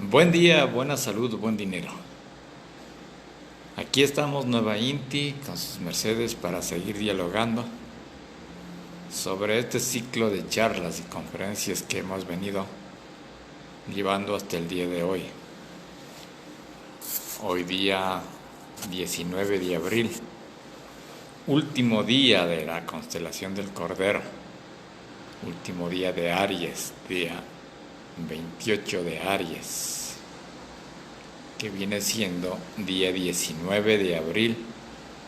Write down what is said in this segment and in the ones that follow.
Buen día, buena salud, buen dinero. Aquí estamos Nueva Inti con sus mercedes para seguir dialogando sobre este ciclo de charlas y conferencias que hemos venido llevando hasta el día de hoy. Hoy día 19 de abril, último día de la constelación del Cordero, último día de Aries, día 28 de Aries, que viene siendo día 19 de abril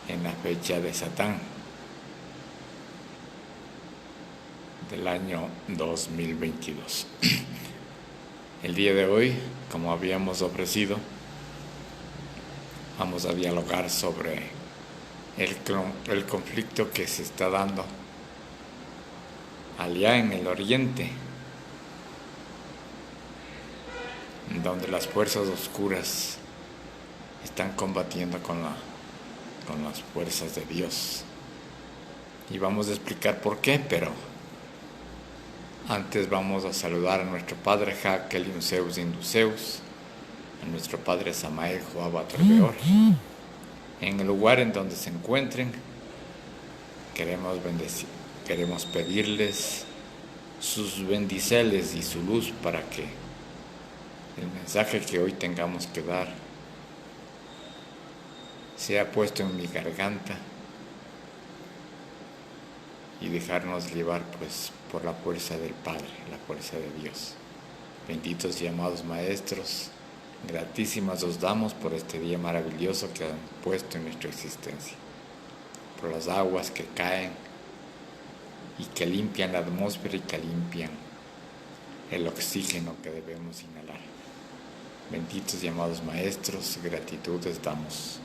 en la fecha de Satán del año 2022. El día de hoy, como habíamos ofrecido, vamos a dialogar sobre el conflicto que se está dando allá en el oriente, donde las fuerzas oscuras están combatiendo con las fuerzas de Dios. Y vamos a explicar por qué, pero antes vamos a saludar a nuestro padre Jaquelium Zeus Induceus, a nuestro padre Samael Joaba Torbeor. En el lugar en donde se encuentren, queremos pedirles sus bendiceles y su luz para que el mensaje que hoy tengamos que dar sea puesto en mi garganta y dejarnos llevar pues por la fuerza del Padre, la fuerza de Dios. Benditos y amados maestros, gratísimas os damos por este día maravilloso que han puesto en nuestra existencia, por las aguas que caen y que limpian la atmósfera y que limpian el oxígeno que debemos inhalar. Benditos y amados maestros, gratitudes damos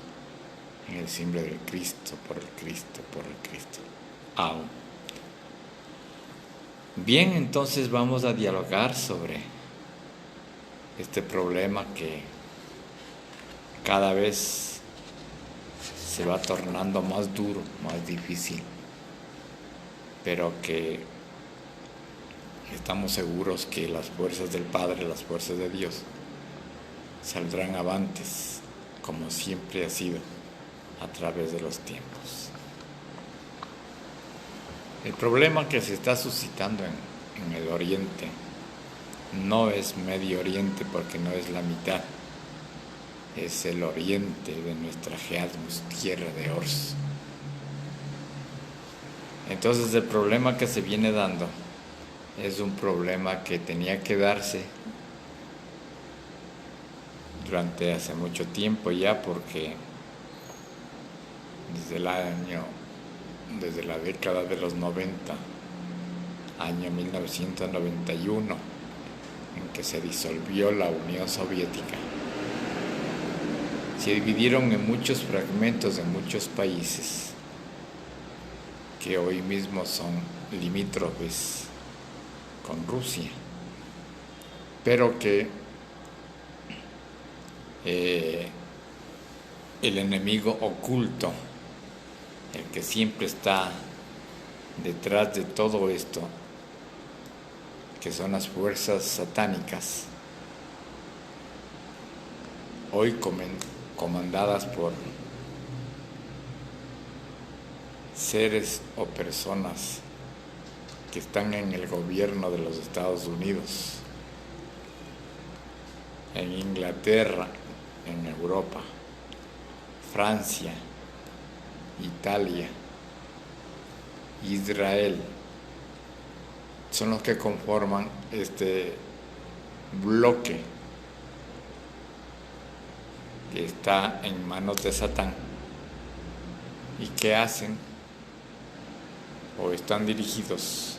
en el nombre del Cristo, por el Cristo, por el Cristo. Amén. Bien, entonces vamos a dialogar sobre este problema que cada vez se va tornando más duro, más difícil, pero que estamos seguros que las fuerzas del Padre, las fuerzas de Dios, saldrán avantes, como siempre ha sido a través de los tiempos. El problema que se está suscitando en el Oriente no es Medio Oriente porque no es la mitad, es el oriente de nuestra Geatmus, tierra de Ors. Entonces el problema que se viene dando es un problema que tenía que darse durante hace mucho tiempo ya, porque desde la década de los 90, año 1991, en que se disolvió la Unión Soviética, se dividieron en muchos fragmentos en muchos países que hoy mismo son limítrofes con Rusia, pero que el enemigo oculto, el que siempre está detrás de todo esto, que son las fuerzas satánicas, hoy comandadas por seres o personas que están en el gobierno de los Estados Unidos, en Inglaterra, en Europa, Francia, Italia, Israel, son los que conforman este bloque que está en manos de Satán y que hacen o están dirigidos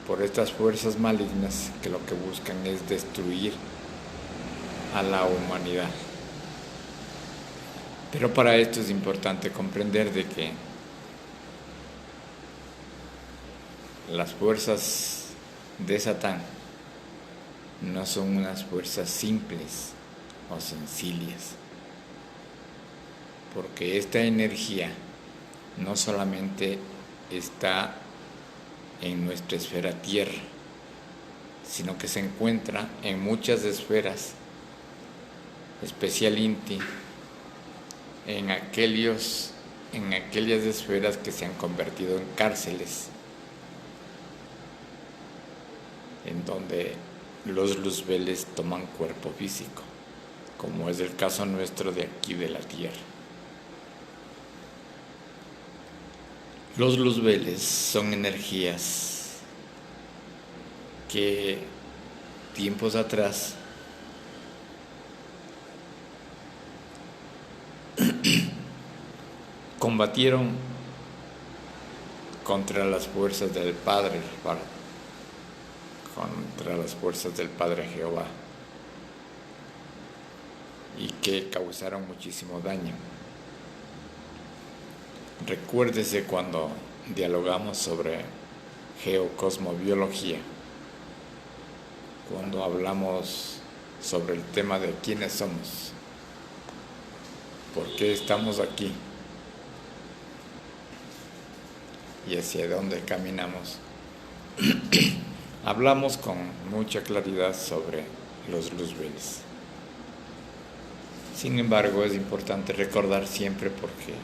por estas fuerzas malignas que lo que buscan es destruir a la humanidad. Pero para esto es importante comprender de que las fuerzas de Satán no son unas fuerzas simples o sencillas, porque esta energía no solamente está en nuestra esfera tierra, sino que se encuentra en muchas esferas, especialmente en aquellas esferas que se han convertido en cárceles, en donde los luzbeles toman cuerpo físico, como es el caso nuestro de aquí de la Tierra. Los luzbeles son energías que tiempos atrás combatieron contra las fuerzas del Padre, contra las fuerzas del Padre Jehová, y que causaron muchísimo daño. Recuérdese cuando dialogamos sobre geocosmobiología, cuando hablamos sobre el tema de quiénes somos, por qué estamos aquí y hacia dónde caminamos. Hablamos con mucha claridad sobre los luzbeles. Sin embargo, es importante recordar siempre, porque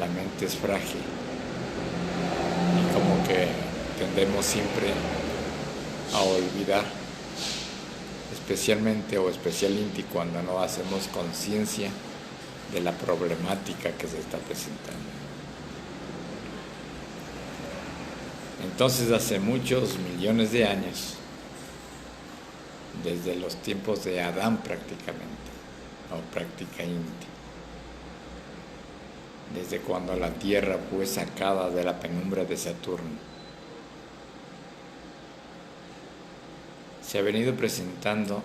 la mente es frágil y como que tendemos siempre a olvidar, especialmente cuando no hacemos conciencia de la problemática que se está presentando. Entonces, hace muchos millones de años, desde los tiempos de Adán prácticamente, desde cuando la Tierra fue sacada de la penumbra de Saturno, se ha venido presentando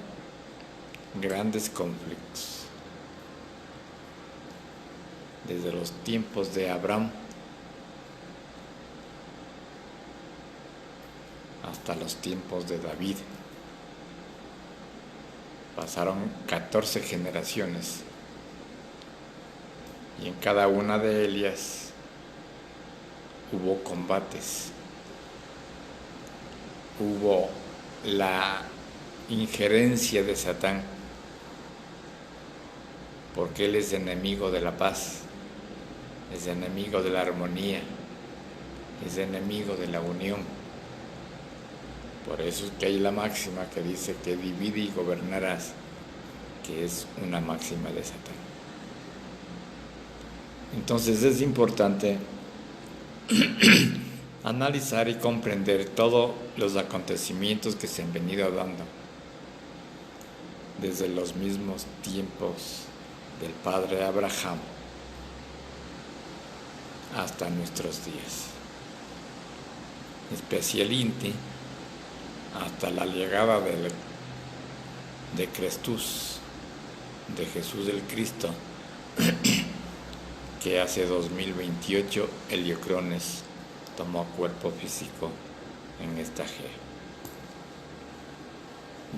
grandes conflictos. Desde los tiempos de Abraham hasta los tiempos de David. Pasaron 14 generaciones y en cada una de ellas hubo combates, hubo la injerencia de Satán, porque él es enemigo de la paz, es enemigo de la armonía, es enemigo de la unión. Por eso es que hay la máxima que dice que divide y gobernarás, que es una máxima de Satán. Entonces es importante analizar y comprender todos los acontecimientos que se han venido dando desde los mismos tiempos del padre Abraham hasta nuestros días, especialmente hasta la llegada de Crestus, de Jesús el Cristo, que hace 2028 Heliocrones tomó cuerpo físico en esta G.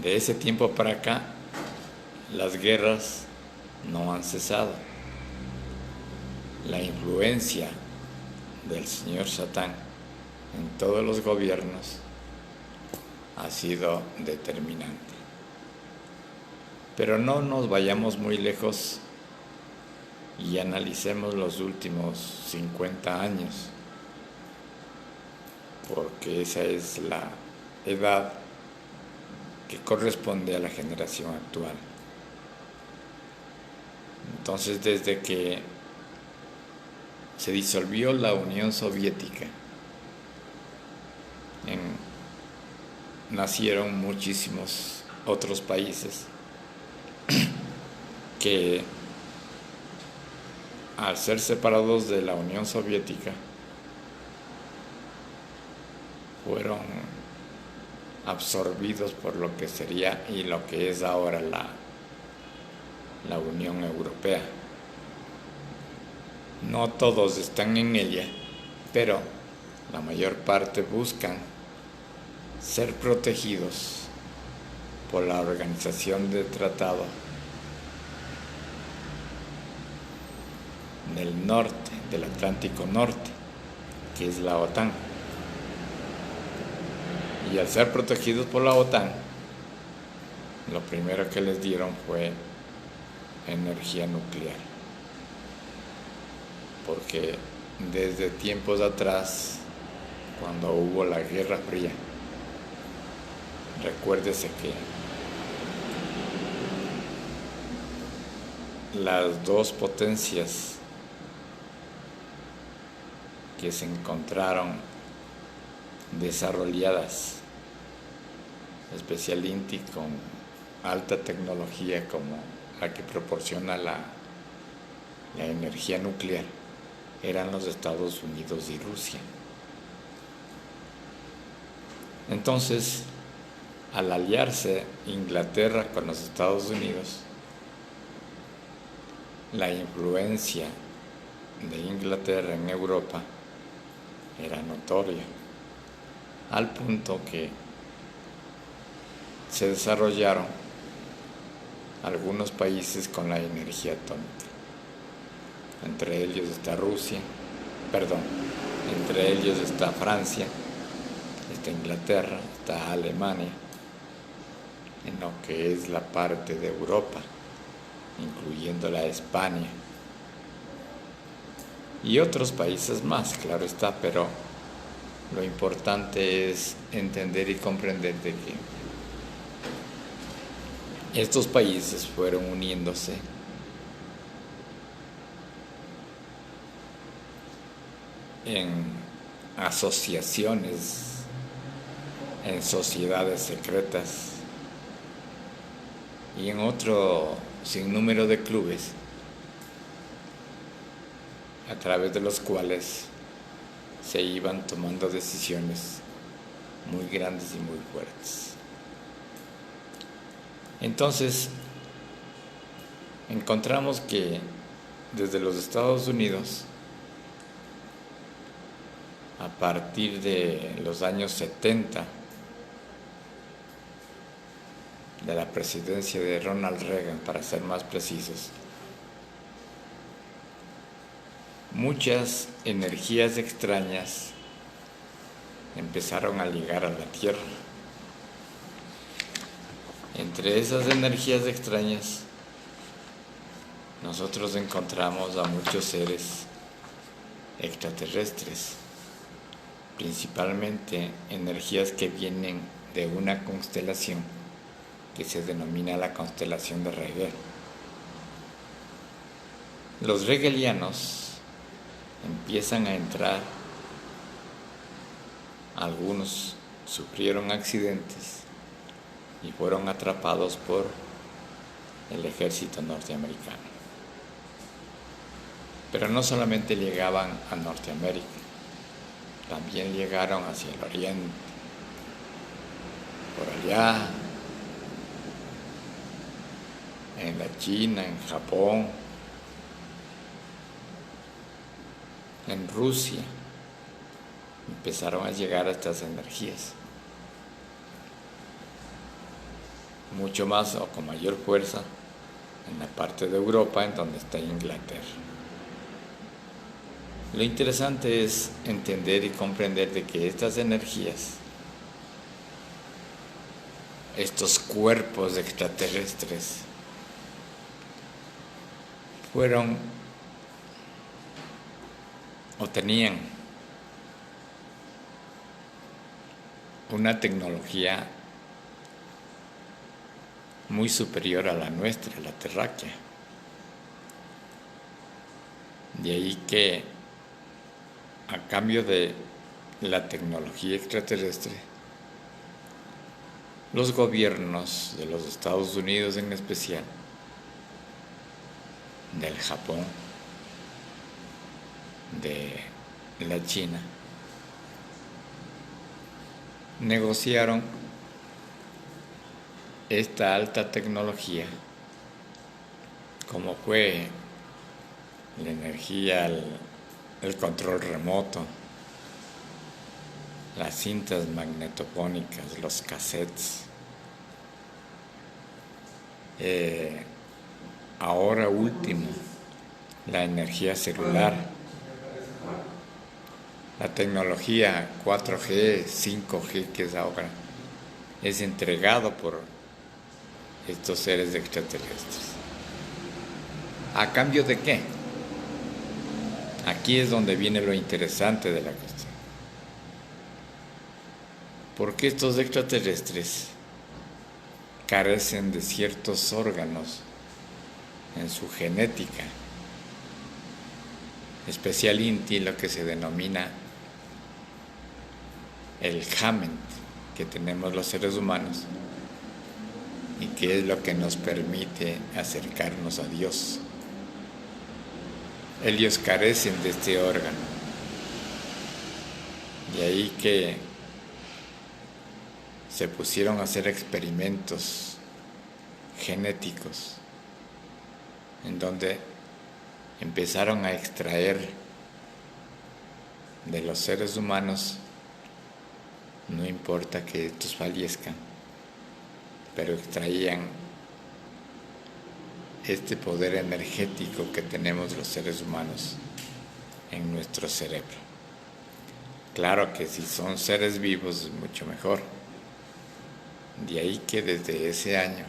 De ese tiempo para acá, las guerras no han cesado. La influencia del señor Satán en todos los gobiernos ha sido determinante. Pero no nos vayamos muy lejos y analicemos los últimos 50 años, porque esa es la edad que corresponde a la generación actual. Entonces, desde que se disolvió la Unión Soviética, nacieron muchísimos otros países que, al ser separados de la Unión Soviética, fueron absorbidos por lo que sería y lo que es ahora la Unión Europea. No todos están en ella, pero la mayor parte buscan ser protegidos por la Organización de Tratado del Norte, del Atlántico Norte, que es la OTAN. Y al ser protegidos por la OTAN, lo primero que les dieron fue energía nuclear. Porque desde tiempos atrás, cuando hubo la Guerra Fría, recuérdese que las dos potencias que se encontraron desarrolladas, especialmente con alta tecnología como la que proporciona la energía nuclear, eran los Estados Unidos y Rusia. Entonces, al aliarse Inglaterra con los Estados Unidos, la influencia de Inglaterra en Europa era notoria, al punto que se desarrollaron algunos países con la energía atómica. Entre ellos está entre ellos está Francia, está Inglaterra, está Alemania, en lo que es la parte de Europa, incluyendo la España y otros países más, claro está, pero lo importante es entender y comprender de que estos países fueron uniéndose en asociaciones, en sociedades secretas y en otro sinnúmero de clubes a través de los cuales se iban tomando decisiones muy grandes y muy fuertes. Entonces, encontramos que desde los Estados Unidos, a partir de los años 70, de la presidencia de Ronald Reagan, para ser más precisos, muchas energías extrañas empezaron a llegar a la Tierra. Entre esas energías extrañas, nosotros encontramos a muchos seres extraterrestres, principalmente energías que vienen de una constelación que se denomina la constelación de Rigel. Los rigelianos empiezan a entrar, algunos sufrieron accidentes y fueron atrapados por el ejército norteamericano. Pero no solamente llegaban a Norteamérica, también llegaron hacia el oriente, por allá, en la China, en Japón, en Rusia, empezaron a llegar a estas energías. Mucho más o con mayor fuerza en la parte de Europa, en donde está Inglaterra. Lo interesante es entender y comprender de que estas energías, estos cuerpos extraterrestres, fueron o tenían una tecnología muy superior a la nuestra, la terráquea. De ahí que, a cambio de la tecnología extraterrestre, los gobiernos de los Estados Unidos en especial, del Japón, de la China, negociaron esta alta tecnología, como fue la energía, el control remoto, las cintas magnetofónicas, los cassettes, ahora último, la energía celular, La tecnología 4G, 5G que es ahora, es entregado por estos seres extraterrestres. ¿A cambio de qué? Aquí es donde viene lo interesante de la cuestión. Porque estos extraterrestres carecen de ciertos órganos en su genética, especialmente lo que se denomina el hamen que tenemos los seres humanos y que es lo que nos permite acercarnos a Dios. Ellos carecen de este órgano. De ahí que se pusieron a hacer experimentos genéticos en donde empezaron a extraer de los seres humanos, no importa que estos fallezcan, pero extraían este poder energético que tenemos los seres humanos en nuestro cerebro. Claro que si son seres vivos es mucho mejor. De ahí que desde ese año,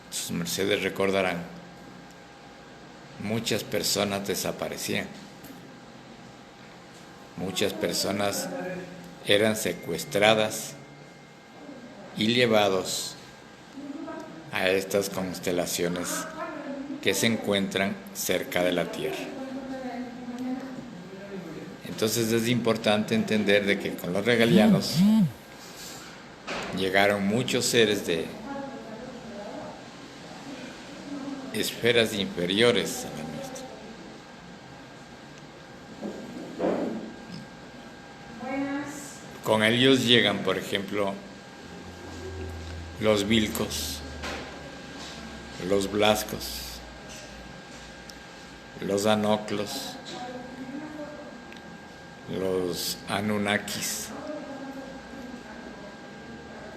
sus mercedes recordarán, muchas personas desaparecían. Muchas personas eran secuestradas y llevados a estas constelaciones que se encuentran cerca de la Tierra. Entonces es importante entender de que con los regalianos llegaron muchos seres de esferas inferiores a la nuestra. Con ellos llegan, por ejemplo, los Vilcos, los Blascos, los Anoclos, los Anunnakis,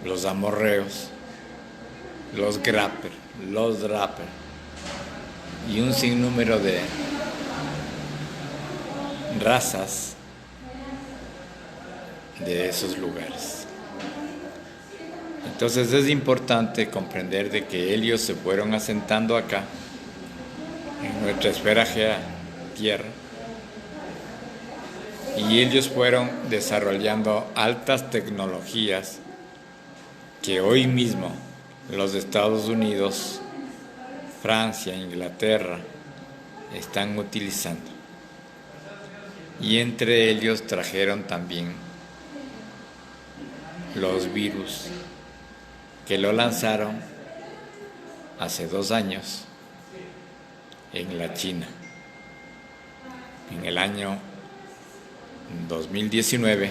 los Amorreos, los Grapper, los Draper y un sinnúmero de razas de esos lugares. Entonces es importante comprender de que ellos se fueron asentando acá, en nuestra esfera Tierra, y ellos fueron desarrollando altas tecnologías que hoy mismo los Estados Unidos, Francia, Inglaterra están utilizando. Y entre ellos trajeron también los virus que lo lanzaron hace 2 años en la China. En el año 2019,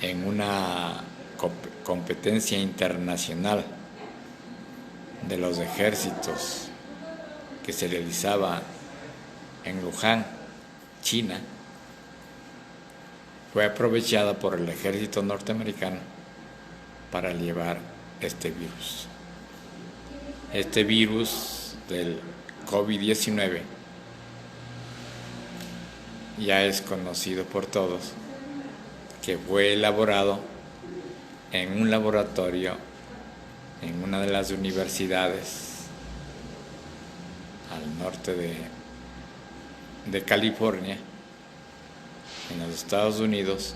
en una competencia internacional de los ejércitos que se realizaba en Wuhan, China, fue aprovechada por el ejército norteamericano para llevar este virus. Este virus del COVID-19 ya es conocido por todos, que fue elaborado en un laboratorio en una de las universidades al norte de California, en los Estados Unidos,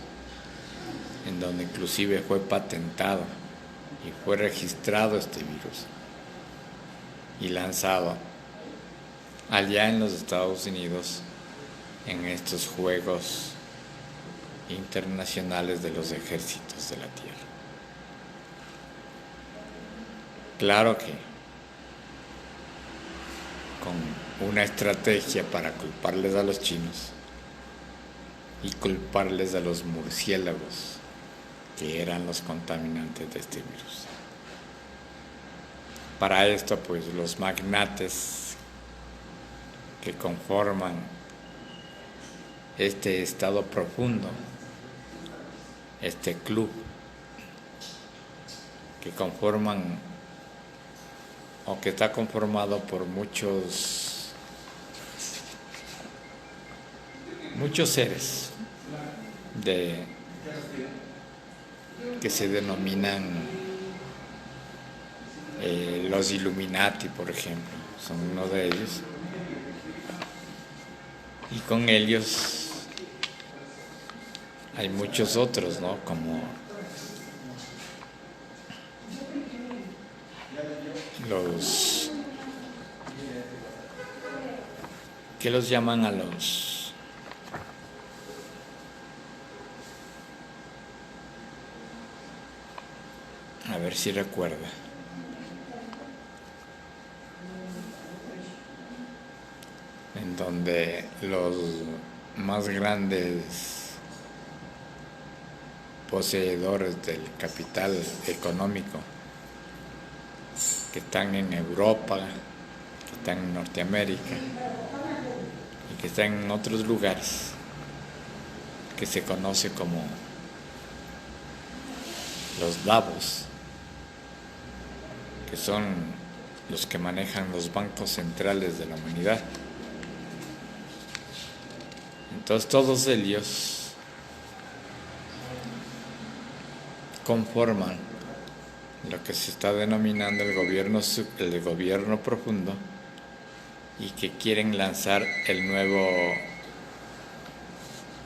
en donde inclusive fue patentado y fue registrado este virus y lanzado allá en los Estados Unidos en estos Juegos Internacionales de los Ejércitos de la Tierra. Claro que con una estrategia para culparles a los chinos y culparles a los murciélagos, que eran los contaminantes de este virus. Para esto, pues, los magnates que conforman este estado profundo, este club, que conforman o que está conformado por muchos muchos seres que se denominan los Illuminati, por ejemplo, son uno de ellos. Y con ellos hay muchos otros, ¿no? Como los que los llaman a ver si recuerda. En donde los más grandes poseedores del capital económico que están en Europa, que están en Norteamérica y que están en otros lugares, que se conoce como los Davos, que son los que manejan los bancos centrales de la humanidad. Entonces todos ellos conforman lo que se está denominando el gobierno profundo, y que quieren lanzar el nuevo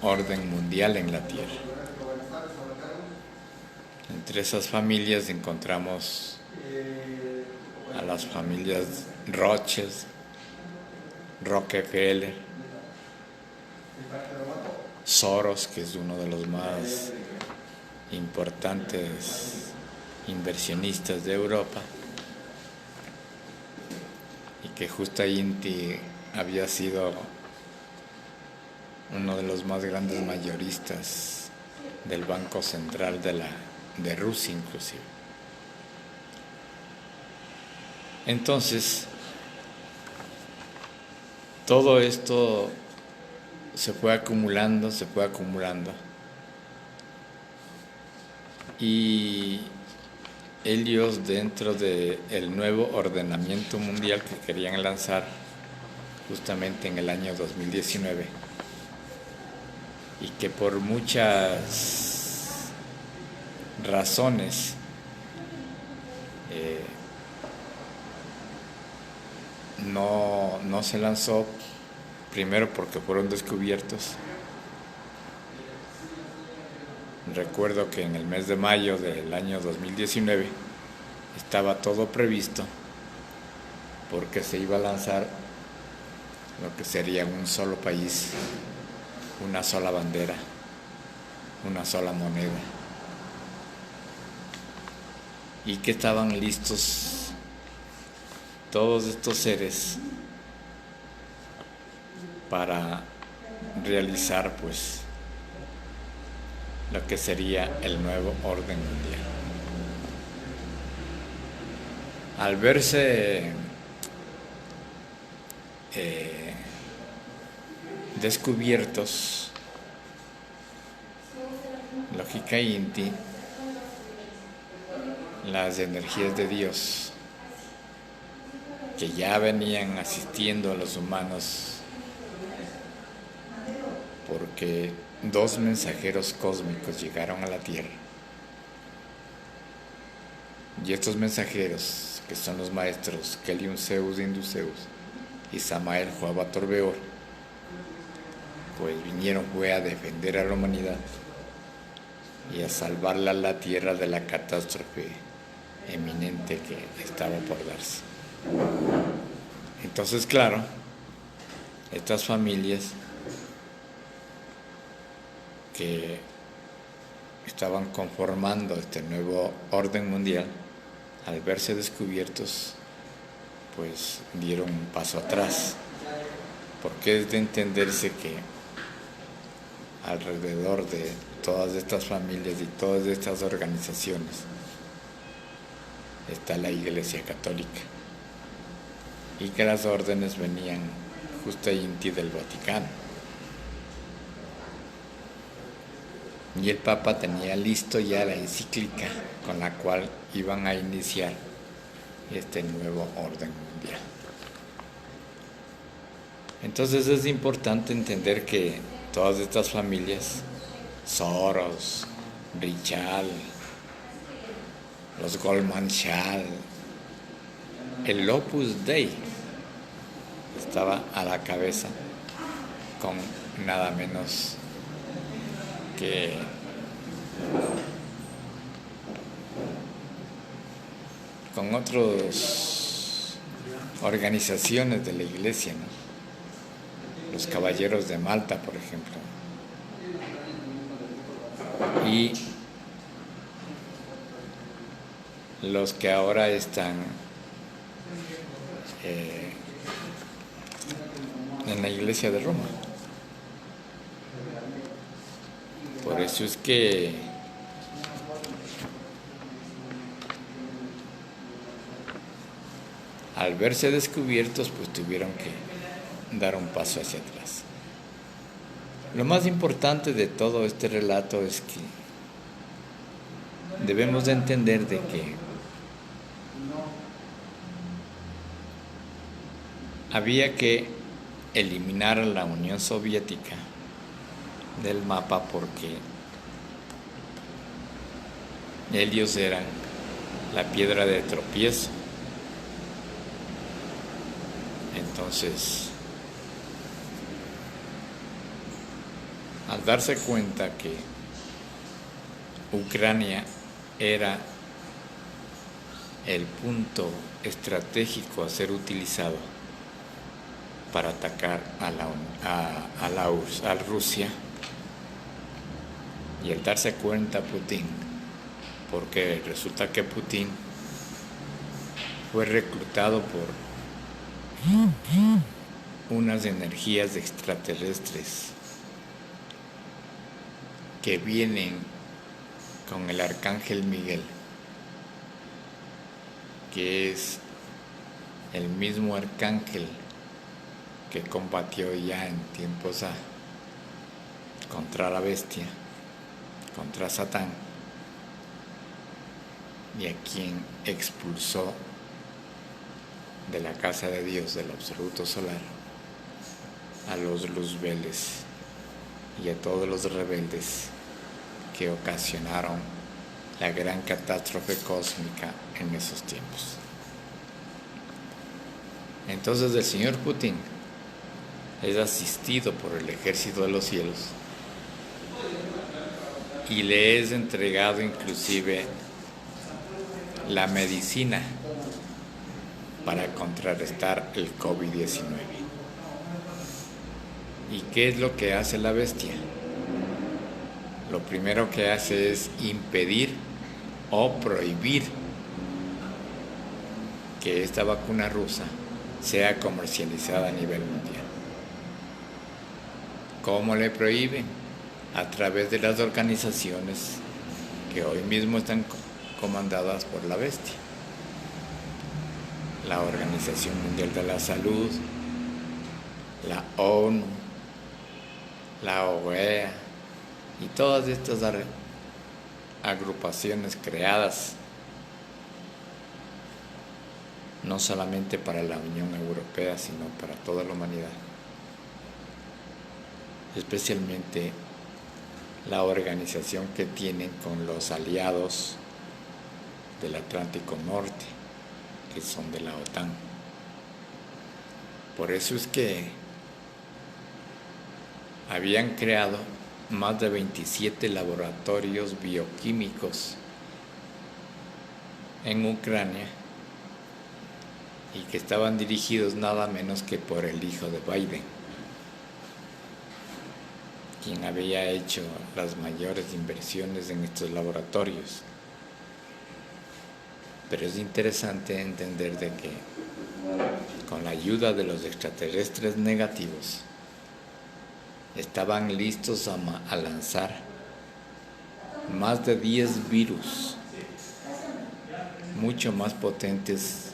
orden mundial en la Tierra. Entre esas familias encontramos a las familias Rothschild, Rockefeller, Soros, que es uno de los más importantes inversionistas de Europa, y que justamente había sido uno de los más grandes mayoristas del Banco Central de Rusia inclusive. Entonces, todo esto se fue acumulando, y ellos, dentro del nuevo ordenamiento mundial que querían lanzar justamente en el año 2019, y que por muchas razones no se lanzó, primero porque fueron descubiertos. Recuerdo que en el mes de mayo del año 2019 estaba todo previsto, porque se iba a lanzar lo que sería un solo país, una sola bandera, una sola moneda, y que estaban listos todos estos seres para realizar pues lo que sería el nuevo orden mundial. Al verse descubiertos, lógica Inti, las energías de Dios que ya venían asistiendo a los humanos, porque 2 mensajeros cósmicos llegaron a la Tierra, y estos mensajeros, que son los maestros Keliun Zeus de Induceus y Samael Joabator Beor, pues vinieron a defender a la humanidad y a salvarla a la Tierra de la catástrofe eminente que estaba por darse. Entonces, claro, estas familias que estaban conformando este nuevo orden mundial, al verse descubiertos, pues dieron un paso atrás, porque es de entenderse que alrededor de todas estas familias y todas estas organizaciones está la Iglesia Católica, y que las órdenes venían justamente del Vaticano. Y el Papa tenía listo ya la encíclica con la cual iban a iniciar este nuevo orden mundial. Entonces es importante entender que todas estas familias, Soros, Richard, los Goldman Sachs, el Opus Dei estaba a la cabeza con nada menos que con otras organizaciones de la iglesia, ¿no? Los Caballeros de Malta, por ejemplo, y los que ahora están en la iglesia de Roma. Por eso es que al verse descubiertos, pues tuvieron que dar un paso hacia atrás. Lo más importante de todo este relato es que debemos de entender de que había que eliminar a la Unión Soviética del mapa porque ellos eran la piedra de tropiezo. Entonces, al darse cuenta que Ucrania era el punto estratégico a ser utilizado para atacar a Rusia, y al darse cuenta Putin, porque resulta que Putin fue reclutado por unas energías extraterrestres que vienen con el arcángel Miguel, que es el mismo arcángel que combatió ya en tiempos contra la bestia, contra Satán, y a quien expulsó de la casa de Dios, del absoluto solar, a los luzbeles y a todos los rebeldes que ocasionaron la gran catástrofe cósmica en esos tiempos. Entonces el señor Putin es asistido por el ejército de los cielos y le es entregado inclusive la medicina para contrarrestar el COVID-19. ¿Y qué es lo que hace la bestia? Lo primero que hace es impedir o prohibir que esta vacuna rusa sea comercializada a nivel mundial. ¿Cómo le prohíben? A través de las organizaciones que hoy mismo están comandadas por la bestia. La Organización Mundial de la Salud, la ONU, la OEA y todas estas agrupaciones creadas no solamente para la Unión Europea, sino para toda la humanidad. Especialmente la organización que tienen con los aliados del Atlántico Norte, que son de la OTAN. Por eso es que habían creado más de 27 laboratorios bioquímicos en Ucrania y que estaban dirigidos nada menos que por el hijo de Biden, quien había hecho las mayores inversiones en estos laboratorios. Pero es interesante entender de que con la ayuda de los extraterrestres negativos estaban listos a lanzar más de 10 virus mucho más potentes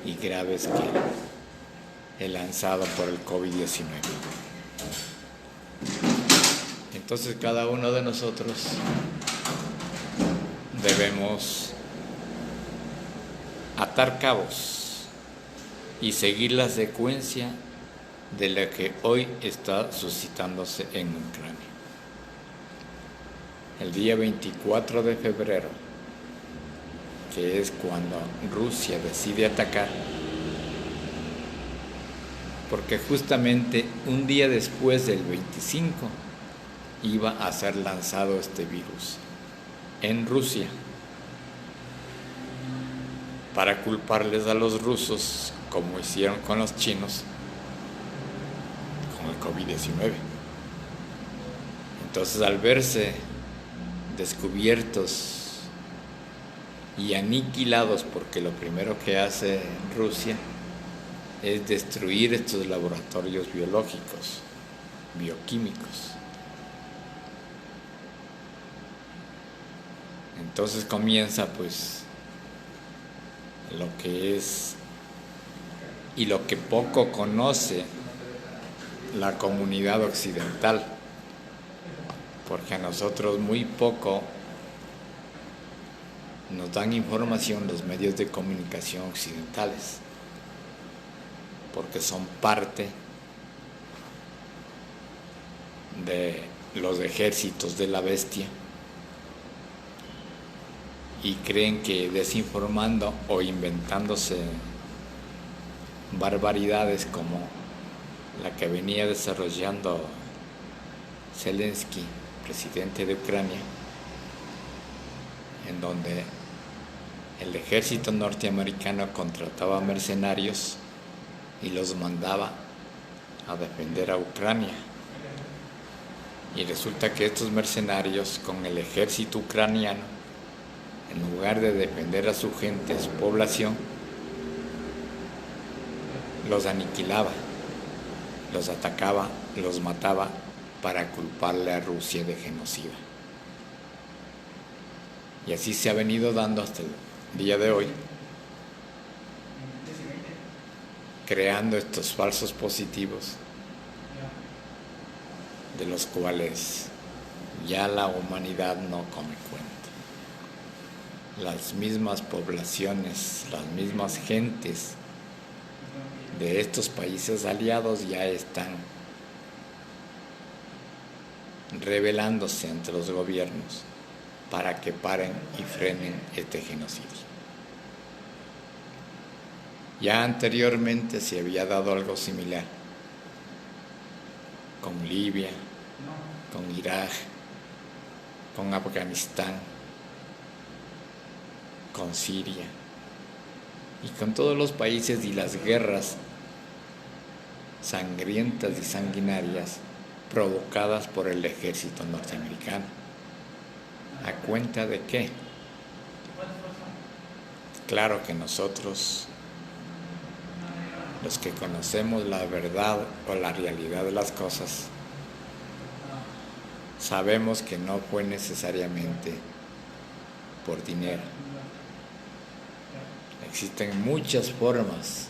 y graves que el lanzado por el COVID-19. Entonces cada uno de nosotros debemos atar cabos y seguir la secuencia de lo que hoy está suscitándose en Ucrania. El día 24 de febrero, que es cuando Rusia decide atacar, porque justamente un día después del 25 iba a ser lanzado este virus en Rusia, para culparles a los rusos, como hicieron con los chinos, con el COVID-19. Entonces, al verse descubiertos y aniquilados, porque lo primero que hace Rusia es destruir estos laboratorios biológicos, bioquímicos. Entonces comienza pues lo que es y lo que poco conoce la comunidad occidental, porque a nosotros muy poco nos dan información los medios de comunicación occidentales, porque son parte de los ejércitos de la bestia y creen que desinformando o inventándose barbaridades como la que venía desarrollando Zelensky, presidente de Ucrania, en donde el ejército norteamericano contrataba mercenarios y los mandaba a defender a Ucrania. Y resulta que estos mercenarios con el ejército ucraniano, en lugar de defender a su gente, a su población, los aniquilaba, los atacaba, los mataba para culparle a Rusia de genocida. Y así se ha venido dando hasta el día de hoy, creando estos falsos positivos, de los cuales ya la humanidad no come cuenta. Las mismas poblaciones, las mismas gentes de estos países aliados ya están rebelándose ante los gobiernos para que paren y frenen este genocidio. Ya anteriormente se había dado algo similar con Libia, con Irak, con Afganistán, con Siria y con todos los países y las guerras sangrientas y sanguinarias provocadas por el ejército norteamericano. ¿A cuenta de qué? Claro que nosotros, los que conocemos la verdad o la realidad de las cosas, sabemos que no fue necesariamente por dinero. Existen muchas formas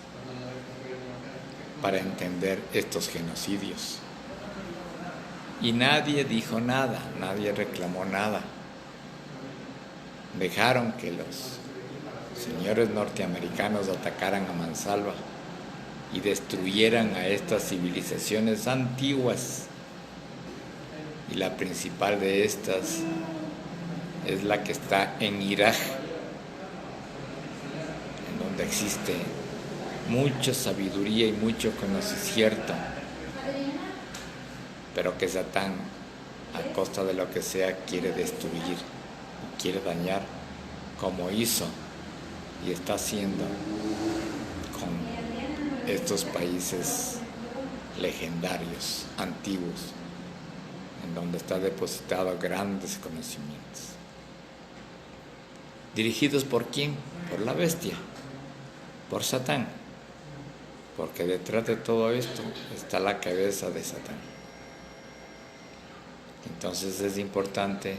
para entender estos genocidios. Y nadie dijo nada, nadie reclamó nada. Dejaron que los señores norteamericanos atacaran a mansalva y destruyeran a estas civilizaciones antiguas. Y la principal de estas es la que está en Irak, en donde existe mucha sabiduría y mucho conocimiento, pero que Satán, a costa de lo que sea, quiere destruir, quiere dañar, como hizo y está haciendo con estos países legendarios, antiguos, en donde está depositado grandes conocimientos. ¿Dirigidos por quién? Por la bestia, por Satán, porque detrás de todo esto está la cabeza de Satán. Entonces es importante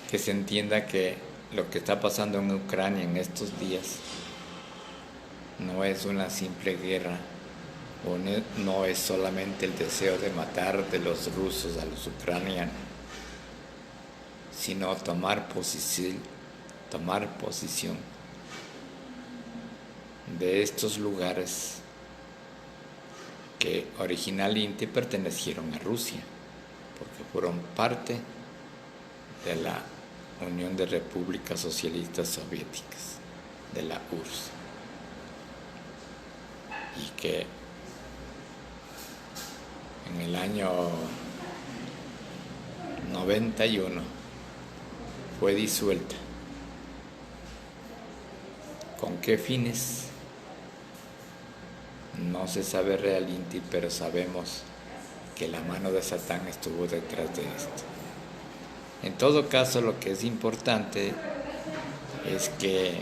que se entienda que lo que está pasando en Ucrania en estos días no es una simple guerra, o no es solamente el deseo de matar de los rusos a los ucranianos, sino tomar posición de estos lugares que originalmente pertenecieron a Rusia, porque fueron parte de la Unión de Repúblicas Socialistas Soviéticas, de la URSS, y que en el año 91 fue disuelta. ¿Con qué fines? No se sabe realmente, pero sabemos que la mano de Satán estuvo detrás de esto. En todo caso, lo que es importante es que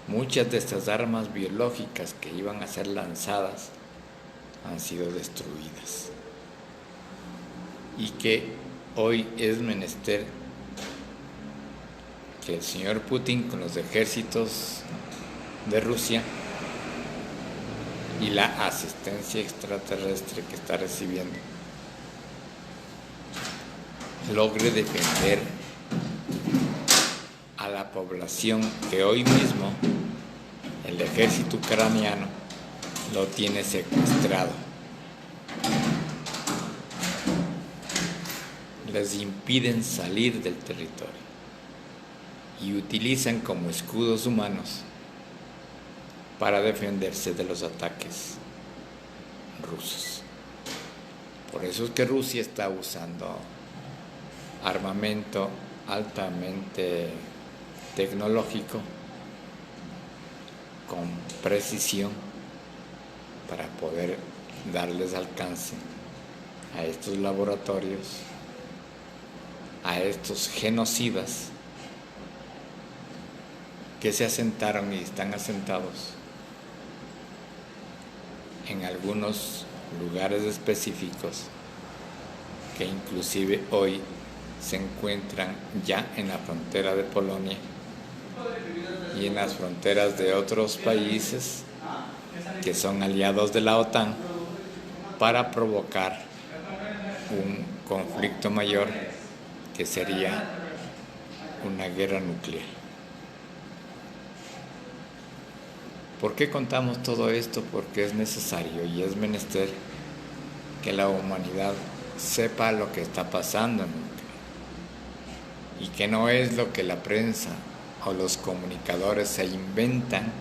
muchas de estas armas biológicas que iban a ser lanzadas han sido destruidas, y que hoy es menester que el señor Putin, con los ejércitos de Rusia y la asistencia extraterrestre que está recibiendo, logre defender a la población que hoy mismo el ejército ucraniano lo tiene secuestrado. Les impiden salir del territorio y utilizan como escudos humanos para defenderse de los ataques rusos. Por eso es que Rusia está usando armamento altamente tecnológico con precisión para poder darles alcance a estos laboratorios, a estos genocidas que se asentaron y están asentados en algunos lugares específicos que inclusive hoy se encuentran ya en la frontera de Polonia y en las fronteras de otros países que son aliados de la OTAN, para provocar un conflicto mayor que sería una guerra nuclear. ¿Por qué contamos todo esto? Porque es necesario y es menester que la humanidad sepa lo que está pasando en Ucrania, y que no es lo que la prensa o los comunicadores se inventan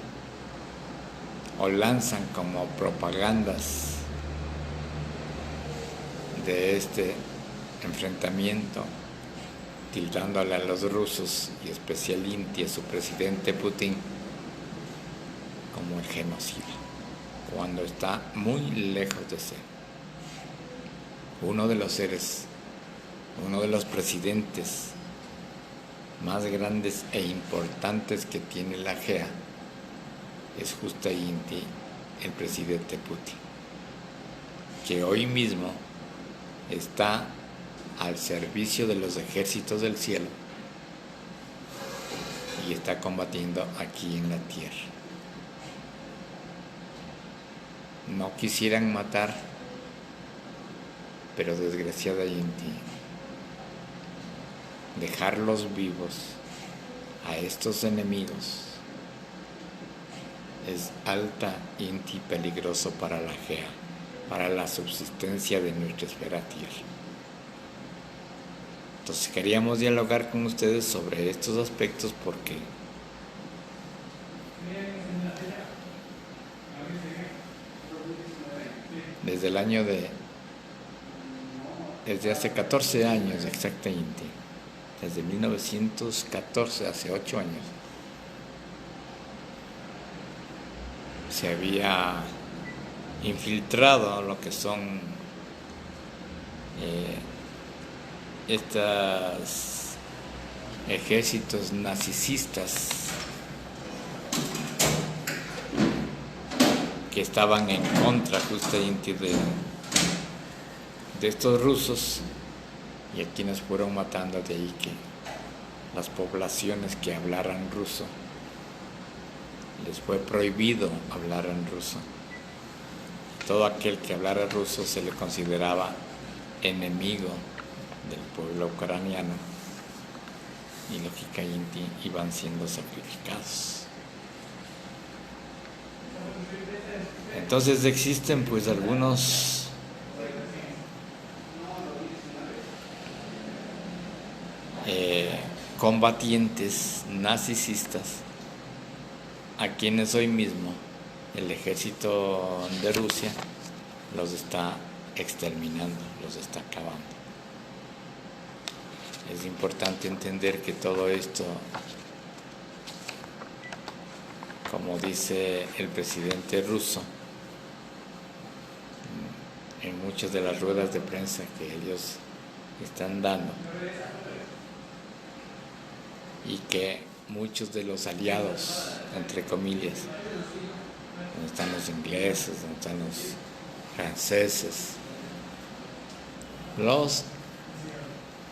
o lanzan como propagandas de este enfrentamiento, tildándole a los rusos y especialmente a su presidente Putin como el genocida, cuando está muy lejos de ser. Uno de los seres, uno de los presidentes más grandes e importantes que tiene la GEA es justamente el presidente Putin, que hoy mismo está al servicio de los ejércitos del cielo y está combatiendo aquí en la tierra. No quisieran matar, pero desgraciadamente dejarlos vivos a estos enemigos es altamente peligroso para la GEA, para la subsistencia de nuestra esfera tierra. Entonces queríamos dialogar con ustedes sobre estos aspectos porque desde hace 14 años exactamente, desde 1914, hace 8 años, se había infiltrado lo que son estos ejércitos nazistas que estaban en contra justamente de estos rusos, y a quienes fueron matando. De ahí que las poblaciones que hablaran ruso les fue prohibido hablar en ruso. Todo aquel que hablara ruso se le consideraba enemigo del pueblo ucraniano y lógicamente iban siendo sacrificados. Entonces existen pues algunos combatientes narcisistas a quienes hoy mismo el ejército de Rusia los está exterminando, los está acabando. Es importante entender que todo esto, como dice el presidente ruso, en muchas de las ruedas de prensa que ellos están dando, y que muchos de los aliados, entre comillas, donde están los ingleses, donde están los franceses, los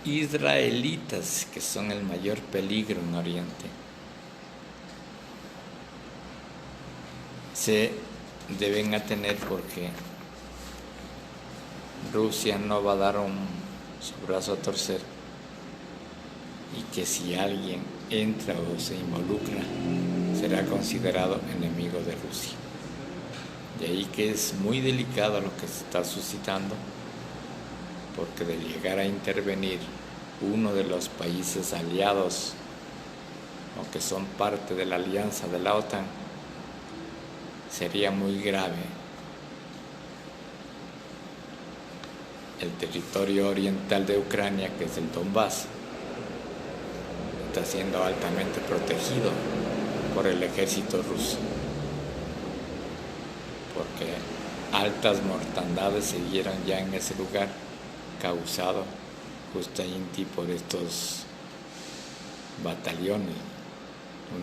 israelitas, que son el mayor peligro en Oriente, se deben atener, porque Rusia no va a dar su brazo a torcer, y que si alguien entra o se involucra será considerado enemigo de Rusia. De ahí que es muy delicado lo que se está suscitando, porque de llegar a intervenir uno de los países aliados o que son parte de la alianza de la OTAN, sería muy grave. El territorio oriental de Ucrania, que es el Donbass, está siendo altamente protegido por el ejército ruso, porque altas mortandades se dieron ya en ese lugar, causado justamente por estos batallones.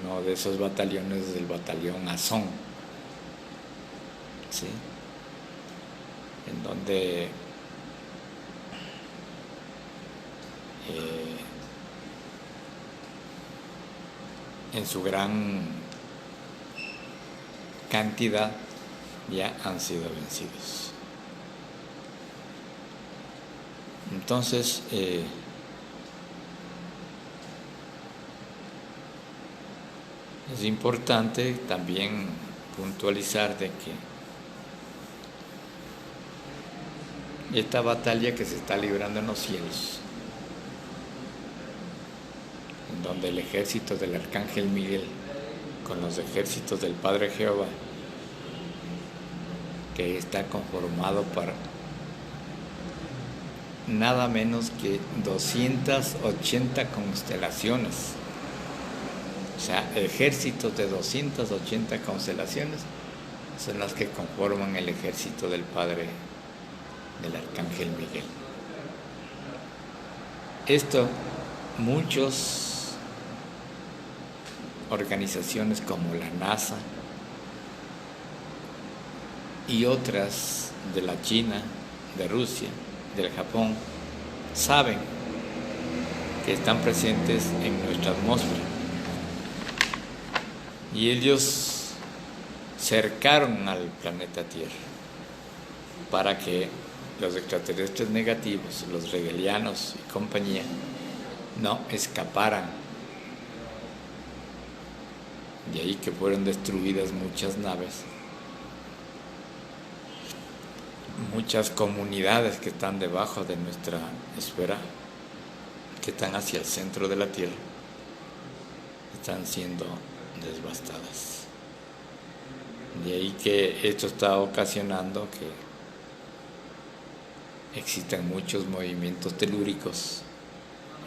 Uno de esos batallones es el batallón Azov, ¿sí?, en donde en su gran cantidad ya han sido vencidos. Entonces, es importante también puntualizar de que esta batalla que se está librando en los cielos, en donde el ejército del Arcángel Miguel con los ejércitos del Padre Jehová, que está conformado por nada menos que 280 constelaciones, o sea, ejércitos de 280 constelaciones son las que conforman el ejército del Padre del Arcángel Miguel. Esto, muchos organizaciones como la NASA y otras de la China, de Rusia, del Japón, saben que están presentes en nuestra atmósfera, y ellos cercaron al planeta Tierra para que los extraterrestres negativos, los regelianos y compañía, no escaparan. De ahí que fueron destruidas muchas naves, muchas comunidades que están debajo de nuestra esfera, que están hacia el centro de la Tierra, están siendo devastadas. De ahí que esto está ocasionando que existan muchos movimientos telúricos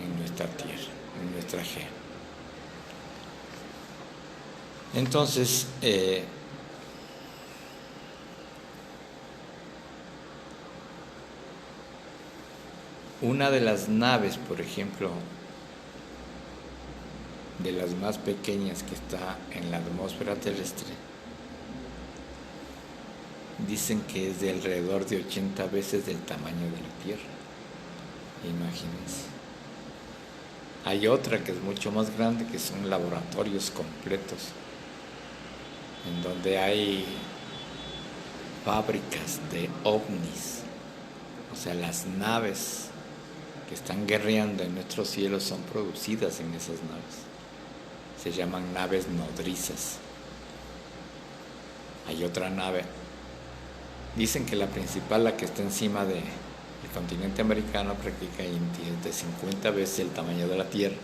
en nuestra Tierra, en nuestra Gea. Entonces, una de las naves, por ejemplo, de las más pequeñas que está en la atmósfera terrestre, dicen que es de alrededor de 80 veces del tamaño de la Tierra. Imagínense. Hay otra que es mucho más grande, que son laboratorios completos, en donde hay fábricas de ovnis, o sea, las naves que están guerreando en nuestros cielos son producidas en esas naves. Se llaman naves nodrizas. Hay otra nave. Dicen que la principal, la que está encima del continente americano, prácticamente es de 50 veces el tamaño de la Tierra.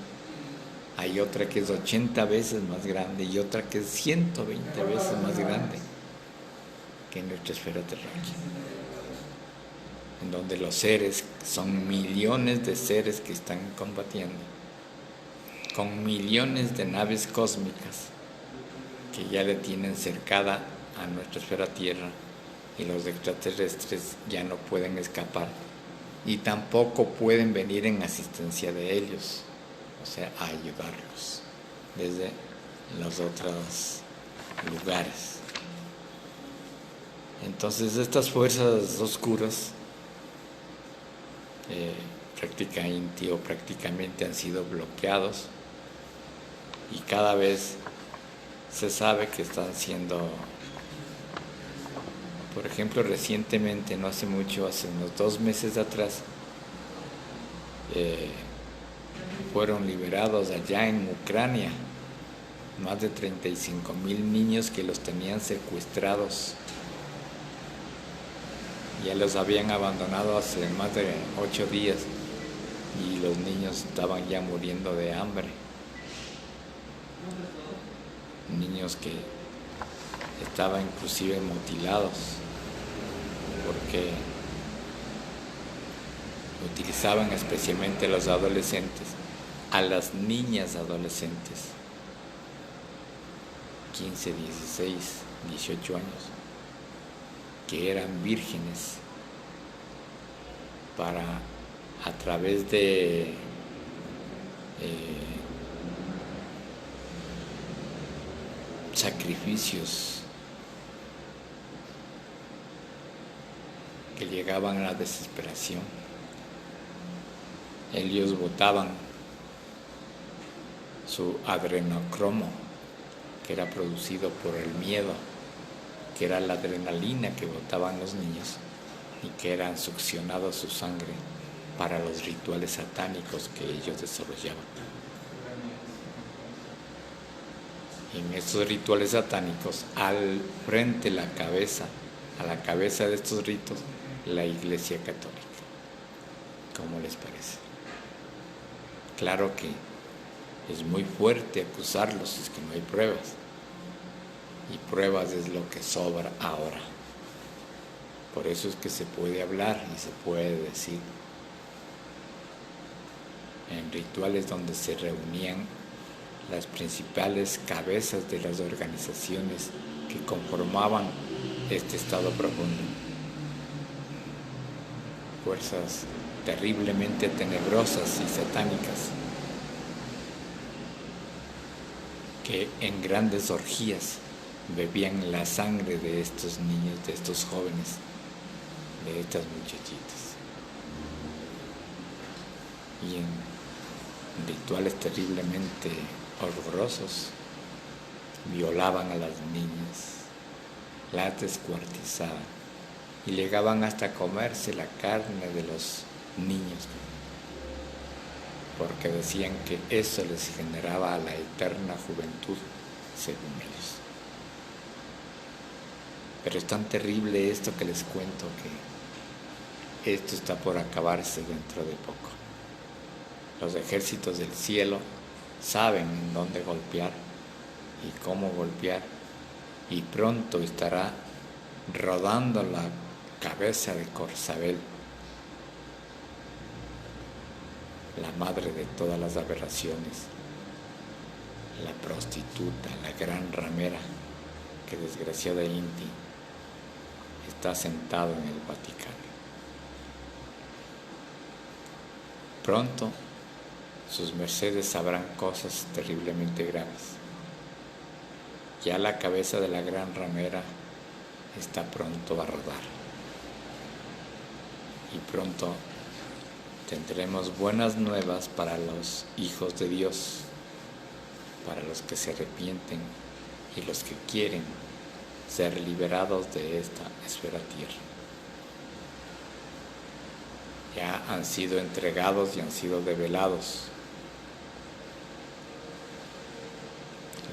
Hay otra que es 80 veces más grande y otra que es 120 veces más grande que nuestra esfera terráquea, en donde los seres son millones de seres que están combatiendo, con millones de naves cósmicas que ya le tienen cercada a nuestra esfera Tierra, y los extraterrestres ya no pueden escapar y tampoco pueden venir en asistencia de ellos, o sea, a ayudarlos desde los otros lugares. Entonces estas fuerzas oscuras prácticamente han sido bloqueados, y cada vez se sabe que están siendo, por ejemplo, recientemente, no hace mucho, hace unos 2 meses atrás, fueron liberados allá en Ucrania más de 35,000 niños que los tenían secuestrados. Ya los habían abandonado hace más de 8 días y los niños estaban ya muriendo de hambre. Niños que estaban inclusive mutilados porque utilizaban especialmente a los adolescentes, a las niñas adolescentes, 15, 16, 18 años, que eran vírgenes, para a través de sacrificios que llegaban a la desesperación. Ellos botaban su adrenocromo, que era producido por el miedo, que era la adrenalina que botaban los niños y que eran succionados su sangre para los rituales satánicos que ellos desarrollaban. En estos rituales satánicos, al frente, a la cabeza de estos ritos, la Iglesia Católica. ¿Cómo les parece? Claro que es muy fuerte acusarlos si es que no hay pruebas, y pruebas es lo que sobra ahora. Por eso es que se puede hablar y se puede decir. En rituales donde se reunían las principales cabezas de las organizaciones que conformaban este estado profundo. Fuerzas terriblemente tenebrosas y satánicas que en grandes orgías bebían la sangre de estos niños, de estos jóvenes, de estas muchachitas. Y en rituales terriblemente horrorosos violaban a las niñas, las descuartizaban y llegaban hasta comerse la carne de los niños, porque decían que eso les generaba la eterna juventud, según ellos. Pero es tan terrible esto que les cuento, que esto está por acabarse dentro de poco. Los ejércitos del cielo saben en dónde golpear y cómo golpear, y pronto estará rodando la cabeza de Corsabel, la madre de todas las aberraciones, la prostituta, la gran ramera, que desgraciadamente está sentado en el Vaticano. Pronto sus mercedes sabrán cosas terriblemente graves. Ya la cabeza de la gran ramera está pronto a rodar. Y pronto tendremos buenas nuevas para los hijos de Dios, para los que se arrepienten y los que quieren ser liberados de esta esfera tierra. Ya han sido entregados y han sido develados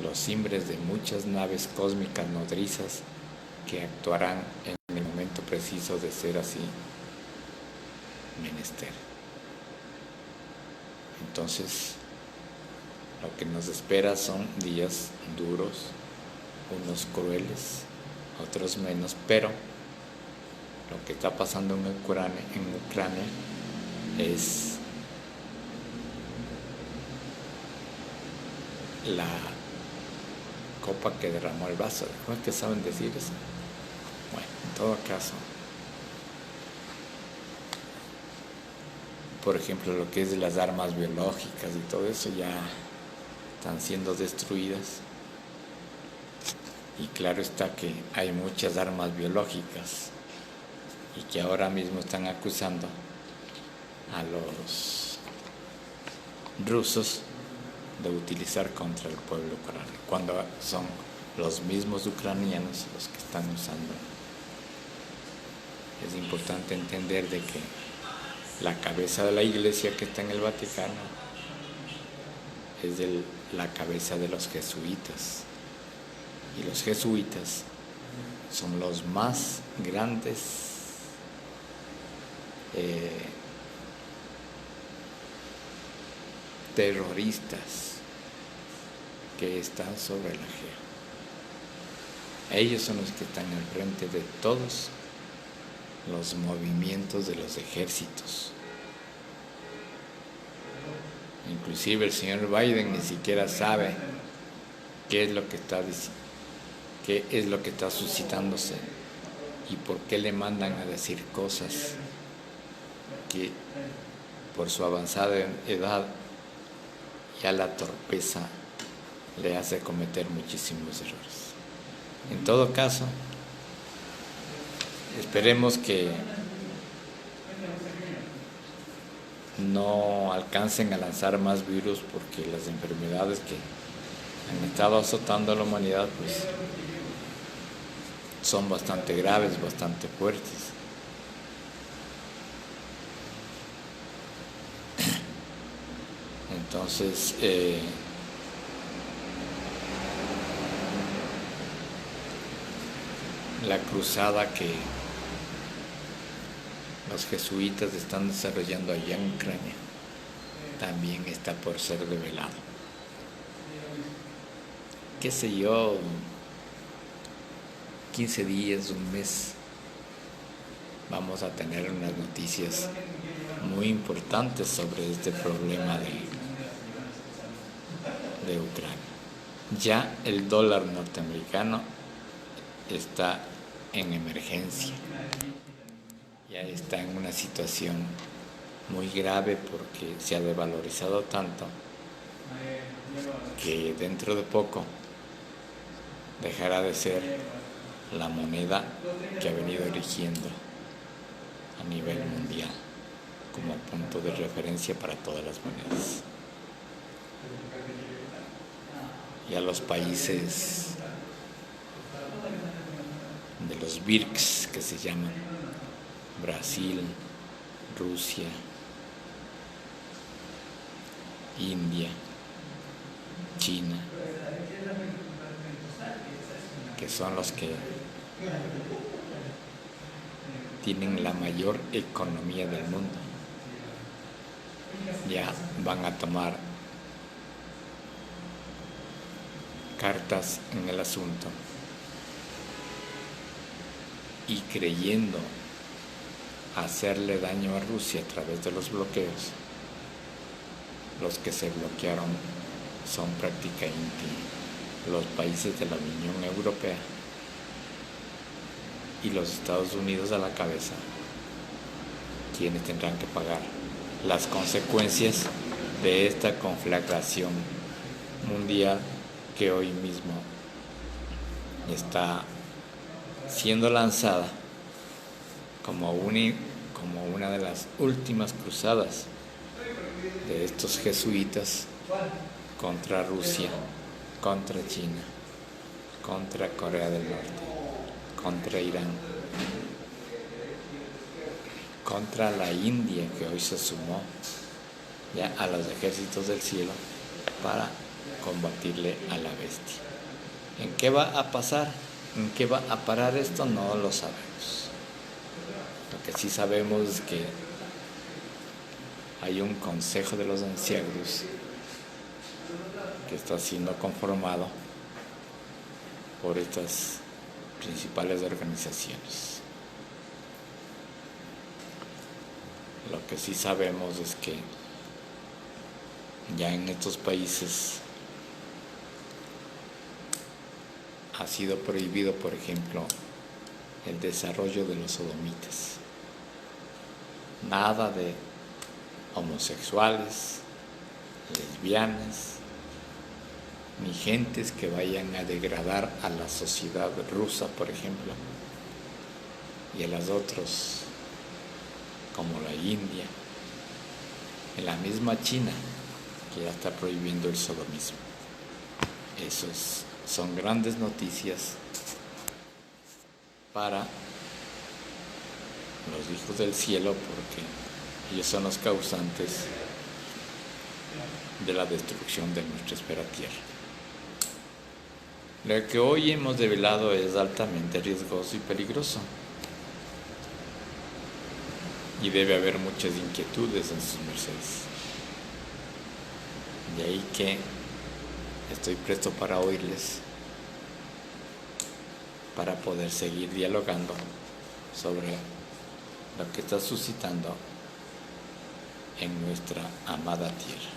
los cimbres de muchas naves cósmicas nodrizas que actuarán en el momento preciso de ser así menester. Entonces, lo que nos espera son días duros, unos crueles, otros menos, pero lo que está pasando en Ucrania es la copa que derramó el vaso. ¿Cómo es que saben decir eso? Bueno, en todo caso, por ejemplo, lo que es de las armas biológicas y todo eso ya están siendo destruidas. Y claro está que hay muchas armas biológicas y que ahora mismo están acusando a los rusos de utilizar contra el pueblo ucraniano, cuando son los mismos ucranianos los que están usando. Es importante entender de que la cabeza de la iglesia que está en el Vaticano es la cabeza de los jesuitas, y los jesuitas son los más grandes terroristas que están sobre la Egea. Ellos son los que están al frente de todos los movimientos de los ejércitos. Inclusive el señor Biden ni siquiera sabe qué es lo que está diciendo, qué es lo que está suscitándose y por qué le mandan a decir cosas que por su avanzada edad ya la torpeza le hace cometer muchísimos errores. En todo caso, esperemos que no alcancen a lanzar más virus, porque las enfermedades que han estado azotando a la humanidad pues son bastante graves, bastante fuertes. Entonces, la cruzada que los jesuitas están desarrollando allá en Ucrania también está por ser revelado. Qué sé yo, 15 días, un mes, vamos a tener unas noticias muy importantes sobre este problema de Ucrania. Ya el dólar norteamericano está en emergencia, ya está en una situación muy grave porque se ha devalorizado tanto que dentro de poco dejará de ser la moneda que ha venido erigiendo a nivel mundial como punto de referencia para todas las monedas. Y a los países de los BRICS, que se llaman Brasil, Rusia, India, China, que son los que tienen la mayor economía del mundo, ya van a tomar cartas en el asunto y creyendo hacerle daño a Rusia a través de los bloqueos. Los que se bloquearon son prácticamente los países de la Unión Europea y los Estados Unidos a la cabeza, quienes tendrán que pagar las consecuencias de esta conflagración mundial que hoy mismo está siendo lanzada como una de las últimas cruzadas de estos jesuitas contra Rusia, contra China, contra Corea del Norte, contra Irán, contra la India, que hoy se sumó ya a los ejércitos del cielo para combatirle a la bestia. ¿En qué va a pasar? ¿En qué va a parar esto? No lo sabemos. Lo que sí sabemos es que hay un consejo de los ancianos que está siendo conformado por estas principales organizaciones. Lo que sí sabemos es que ya en estos países ha sido prohibido, por ejemplo, el desarrollo de los sodomitas. Nada de homosexuales, lesbianas, ni gentes que vayan a degradar a la sociedad rusa, por ejemplo, y a las otras, como la India, en la misma China, que ya está prohibiendo el sodomismo. Esos son grandes noticias para los hijos del cielo, porque ellos son los causantes de la destrucción de nuestra esfera tierra. Lo que hoy hemos develado es altamente riesgoso y peligroso, y debe haber muchas inquietudes en sus mercedes. De ahí que estoy presto para oírles, para poder seguir dialogando sobre lo que está suscitando en nuestra amada tierra.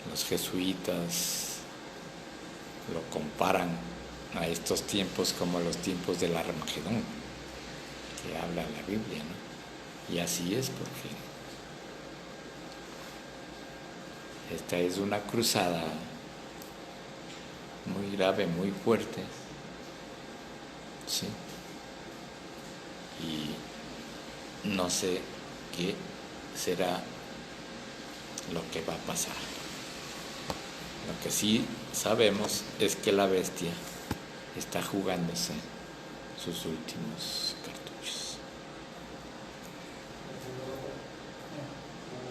Los jesuitas lo comparan a estos tiempos como los tiempos del Armagedón, que habla la Biblia, ¿no? Y así es, porque esta es una cruzada muy grave, muy fuerte, ¿sí? Y no sé qué será lo que va a pasar. Lo que sí sabemos es que la bestia está jugándose sus últimos cartuchos.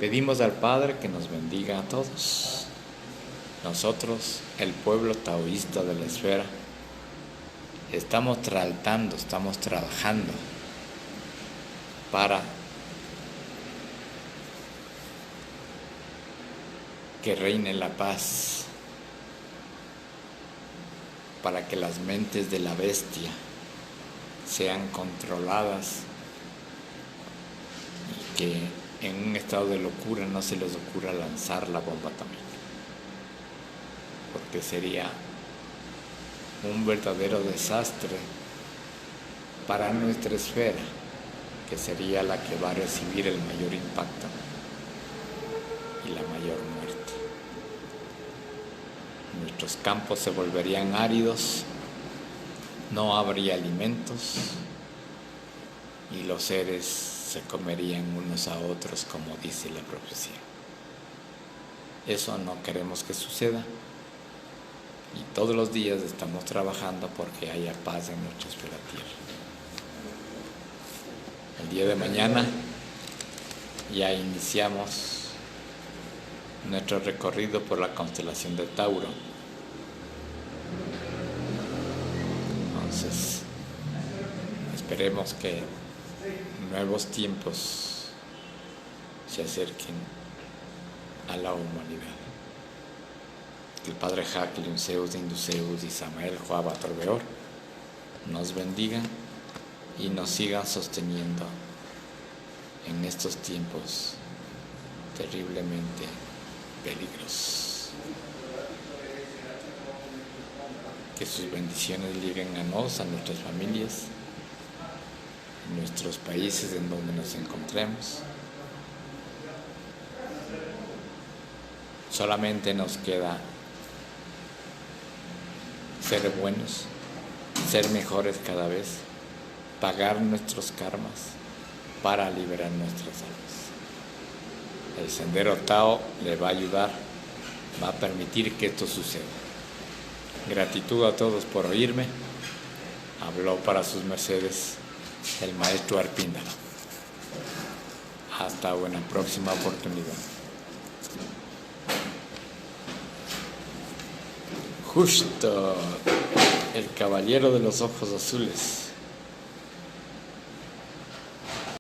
Pedimos al Padre que nos bendiga a todos. Nosotros, el pueblo taoísta de la esfera, estamos tratando, estamos trabajando para que reine la paz, para que las mentes de la bestia sean controladas y que en un estado de locura no se les ocurra lanzar la bomba atómica, porque sería un verdadero desastre para nuestra esfera, que sería la que va a recibir el mayor impacto y la mayor muerte. Nuestros campos se volverían áridos, no habría alimentos y los seres se comerían unos a otros, como dice la profecía. Eso no queremos que suceda, y todos los días estamos trabajando porque haya paz en nuestra esfera tierra. El día de mañana ya iniciamos nuestro recorrido por la constelación de Tauro. Entonces, esperemos que nuevos tiempos se acerquen a la humanidad. Que el Padre Jacqueline, Zeus de Induceus y Samael Joaba Torbeor nos bendigan y nos sigan sosteniendo en estos tiempos terriblemente peligrosos. Que sus bendiciones lleguen a nosotros, a nuestras familias, en nuestros países en donde nos encontremos. Solamente nos queda ser buenos, ser mejores cada vez, pagar nuestros karmas para liberar nuestras almas. El sendero Tao le va a ayudar, va a permitir que esto suceda. Gratitud a todos por oírme. Habló para sus mercedes el maestro Arpíndaro. Hasta una próxima oportunidad. Justo, el caballero de los ojos azules.